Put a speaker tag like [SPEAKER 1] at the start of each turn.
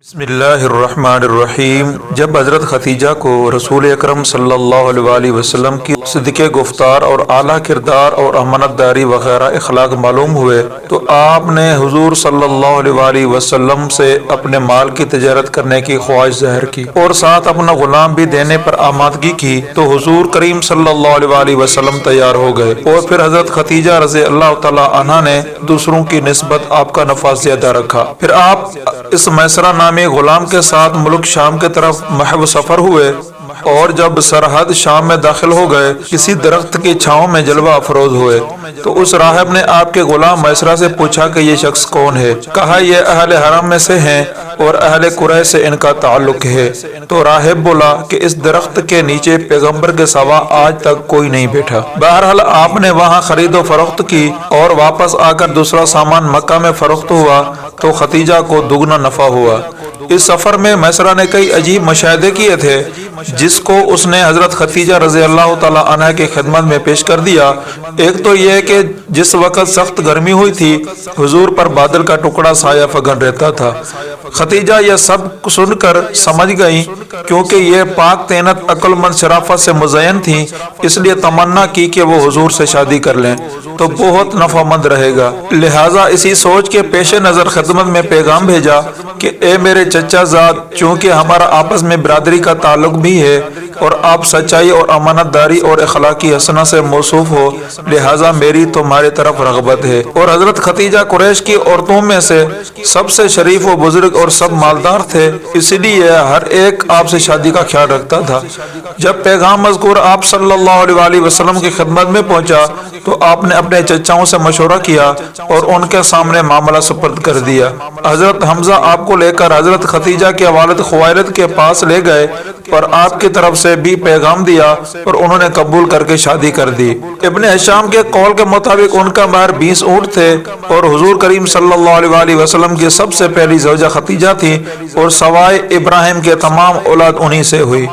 [SPEAKER 1] بسم اللہ الرحمن الرحیم۔ جب حضرت خدیجہ کو رسول اکرم صلی اللہ علیہ وسلم کی صدق گفتار اور اعلیٰ کردار اور امانت داری وغیرہ اخلاق معلوم ہوئے تو آپ نے حضور صلی اللہ علیہ وسلم سے اپنے مال کی تجارت کرنے کی خواہش ظاہر کی اور ساتھ اپنا غلام بھی دینے پر آمادگی کی تو حضور کریم صلی اللہ علیہ وسلم تیار ہو گئے اور پھر حضرت خدیجہ رضی اللہ تعالی عنہا نے دوسروں کی نسبت آپ کا نفاذ زیادہ رکھا۔ پھر آپ اس میسرہ نامی غلام کے ساتھ ملک شام کے طرف محو سفر ہوئے اور جب سرحد شام میں داخل ہو گئے کسی درخت کی چھاؤں میں جلوہ افروز ہوئے تو اس راہب نے آپ کے غلام میسرہ سے پوچھا کہ یہ شخص کون ہے؟ کہا یہ اہل حرم میں سے ہیں اور اہل قریش سے ان کا تعلق ہے۔ تو راہب بولا کہ اس درخت کے نیچے پیغمبر کے سوا آج تک کوئی نہیں بیٹھا۔ بہرحال آپ نے وہاں خرید و فروخت کی اور واپس آ کر دوسرا سامان مکہ میں فروخت ہوا تو خدیجہ کو دگنا نفع ہوا۔ اس سفر میں میسرہ نے کئی عجیب مشاہدے کیے تھے جس کو اس نے حضرت خدیجہ رضی اللہ تعالی عنہ کی خدمت میں پیش کر دیا۔ ایک تو یہ کہ جس وقت سخت گرمی ہوئی تھی حضور پر بادل کا ٹکڑا سایہ فگن رہتا تھا۔ خدیجہ یہ سب سن کر سمجھ گئیں کیونکہ یہ پاک طینت عقل مند شرافت سے مزین تھیں، اس لیے تمنا کی کہ وہ حضور سے شادی کر لیں تو بہت نفع مند رہے گا۔ لہٰذا اسی سوچ کے پیش نظر خدمت میں پیغام بھیجا کہ اے میرے چچا زاد، چونکہ ہمارا آپس میں برادری کا تعلق بھی ہے اور آپ سچائی اور امانت داری اور اخلاقی حسنہ سے موصوف ہو، لہٰذا میری تمہاری طرف رغبت ہے۔ اور حضرت خدیجہ قریش کی عورتوں میں سے سب سے شریف و بزرگ اور سب مالدار تھے، اس لیے ہر ایک آپ سے شادی کا خیال رکھتا تھا۔ جب پیغام مذکور آپ صلی اللہ علیہ وسلم کی خدمت میں پہنچا تو آپ نے اپنے چچاؤں سے مشورہ کیا اور ان کے سامنے معاملہ سپرد کر دیا۔ حضرت حمزہ آپ کو لے کر حضرت خدیجہ کے والد خوائلد کے پاس لے گئے اور آپ کی طرف سے بھی پیغام دیا اور انہوں نے قبول کر کے شادی کر دی۔ ابن ہشام کے قول کے مطابق ان کا مہر 20 اونٹ تھے اور حضور کریم صلی اللہ علیہ وسلم کی سب سے پہلی زوجہ خدیجہ تھی اور سوائے ابراہیم کے تمام اولاد انہی سے ہوئی۔